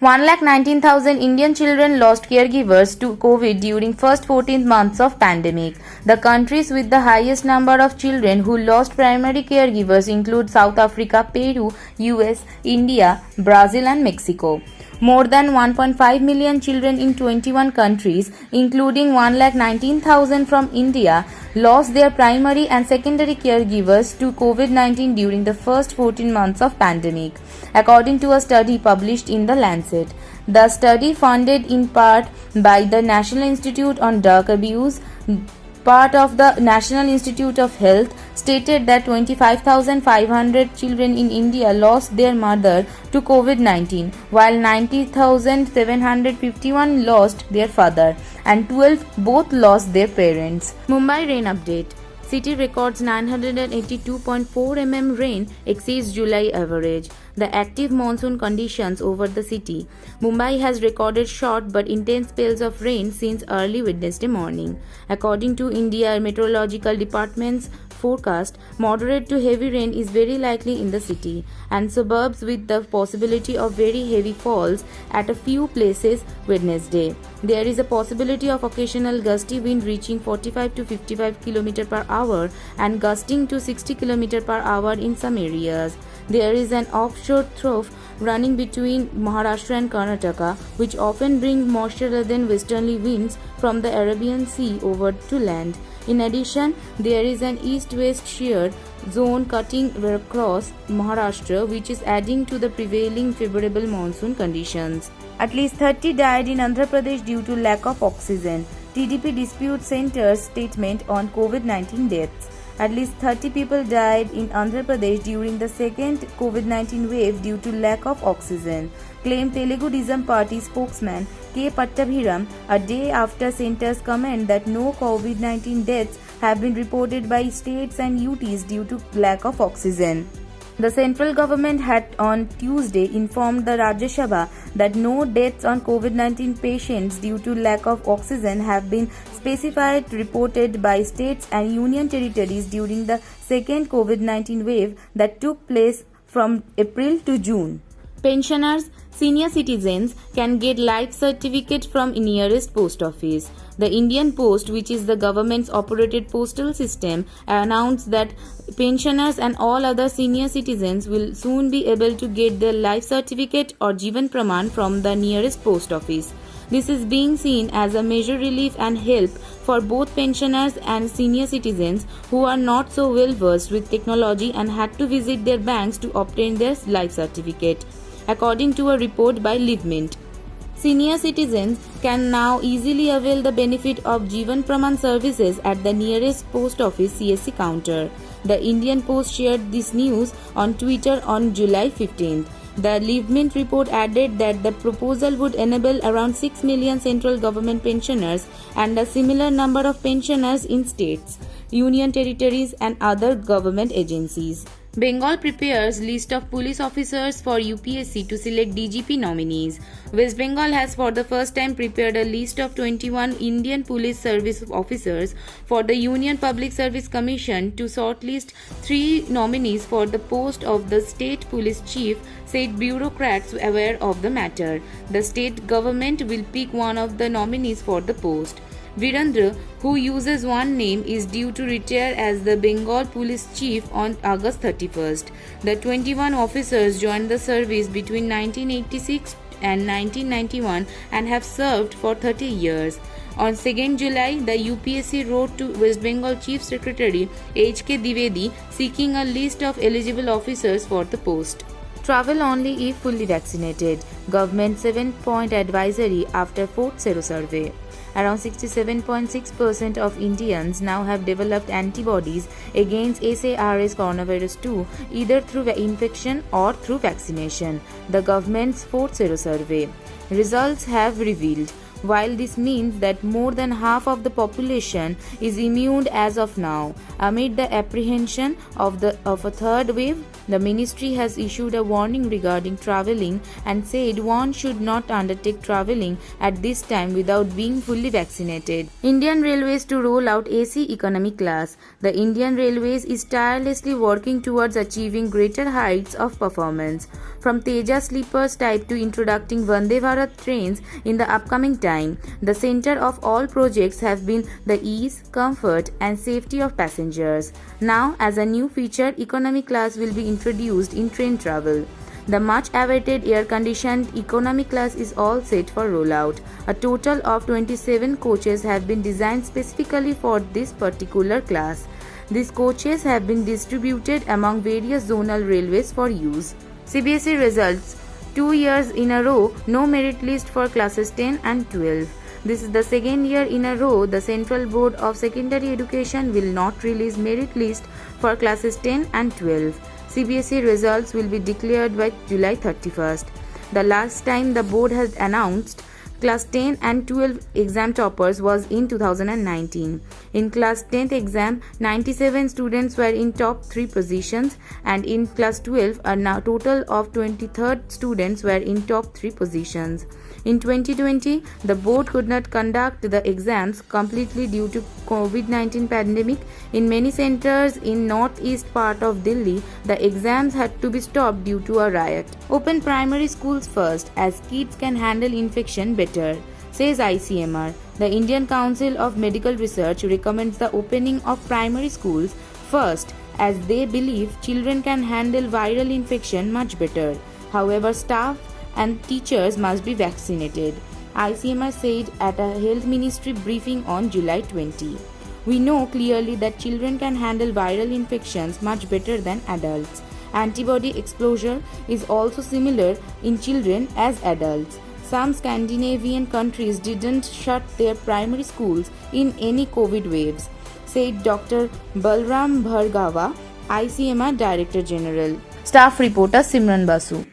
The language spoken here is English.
1,19,000 Indian children lost caregivers to COVID during first 14 months of pandemic. The countries with the highest number of children who lost primary caregivers include South Africa, Peru, US, India, Brazil and Mexico. More than 1.5 million children in 21 countries, including 1,19,000 from India, lost their primary and secondary caregivers to COVID-19 during the first 14 months of pandemic, according to a study published in The Lancet. The study, funded in part by the National Institute on Drug Abuse, part of the National Institute of Health, stated that 25,500 children in India lost their mother to COVID-19, while 90,751 lost their father, and 12 both lost their parents. Mumbai rain update. City records 982.4 mm rain, exceeds July average. The active monsoon conditions over the city. Mumbai has recorded short but intense spells of rain since early Wednesday morning. According to India Meteorological Department's forecast, moderate to heavy rain is very likely in the city and suburbs, with the possibility of very heavy falls at a few places Wednesday. There is a possibility of occasional gusty wind reaching 45 to 55 km per hour and gusting to 60 km per hour in some areas. There is an offshore trough running between Maharashtra and Karnataka, which often bring moisture than westerly winds from the Arabian Sea over to land. In addition, there is an east-west shear zone cutting across Maharashtra, which is adding to the prevailing favorable monsoon conditions. At least 30 died in Andhra Pradesh due to lack of oxygen. TDP Dispute Center's statement on COVID-19 deaths. At least 30 people died in Andhra Pradesh during the second COVID-19 wave due to lack of oxygen, claimed Telugu Desam Party spokesman K. Pattabhiram a day after center's comment that no COVID-19 deaths have been reported by states and UTs due to lack of oxygen. The central government had on Tuesday informed the Rajya Sabha that no deaths on COVID-19 patients due to lack of oxygen have been specified reported by states and union territories during the second COVID-19 wave that took place from April to June. Pensioners, senior citizens can get life certificate from nearest post office. The Indian Post, which is the government's operated postal system, announced that pensioners and all other senior citizens will soon be able to get their life certificate or Jeevan Praman from the nearest post office. This is being seen as a major relief and help for both pensioners and senior citizens who are not so well versed with technology and had to visit their banks to obtain their life certificate, according to a report by LiveMint. Senior citizens can now easily avail the benefit of Jeevan Praman services at the nearest post office CSC counter. The Indian Post shared this news on Twitter on July 15th. The LiveMint report added that the proposal would enable around 6 million central government pensioners and a similar number of pensioners in states, union territories and other government agencies. Bengal prepares list of police officers for UPSC to select DGP nominees. West Bengal has for the first time prepared a list of 21 Indian Police Service officers for the Union Public Service Commission to shortlist 3 nominees for the post of the State Police Chief, said bureaucrats aware of the matter. The state government will pick one of the nominees for the post. Virendra, who uses one name, is due to retire as the Bengal Police Chief on August 31st. The 21 officers joined the service between 1986 and 1991 and have served for 30 years. On 2nd July, the UPSC wrote to West Bengal Chief Secretary H.K. Dwivedi seeking a list of eligible officers for the post. Travel only if fully vaccinated. Government 7-point advisory after 4th Sero survey. Around 67.6% of Indians now have developed antibodies against SARS coronavirus 2 either through infection or through vaccination, the government's 4th Sero survey results have revealed. while this means that more than half of the population is immune as of now. Amid the apprehension of a third wave, the ministry has issued a warning regarding travelling and said one should not undertake travelling at this time without being fully vaccinated. Indian Railways to roll out AC economy class. The Indian Railways is tirelessly working towards achieving greater heights of performance, from Tejas sleepers type to introducing Vande Bharat trains in the upcoming time. The center of all projects have been the ease, comfort and safety of passengers. Now, as a new feature, economy class will be introduced in train travel. The much-awaited air-conditioned economy class is all set for rollout. A total of 27 coaches have been designed specifically for this particular class. These coaches have been distributed among various zonal railways for use. CBSE results. 2 years in a row, no merit list for classes 10 and 12. This is the second year in a row the Central Board of Secondary Education will not release merit list for classes 10 and 12. CBSE results will be declared by July 31st. The last time the board has announced Class 10 and 12 exam toppers was in 2019. In Class 10th exam, 97 students were in top 3 positions, and in Class 12, a total of 23 students were in top 3 positions. In 2020, the board could not conduct the exams completely due to COVID-19 pandemic. In many centers in northeast part of Delhi, the exams had to be stopped due to a riot. Open primary schools first, as kids can handle infection better, says ICMR. The Indian Council of Medical Research recommends the opening of primary schools first, as they believe children can handle viral infection much better. However, staff and teachers must be vaccinated, ICMR said at a health ministry briefing on July 20. We know clearly that children can handle viral infections much better than adults. Antibody exposure is also similar in children as adults. Some Scandinavian countries didn't shut their primary schools in any COVID waves, said Dr. Balram Bhargava, ICMR Director General. Staff reporter Simran Basu.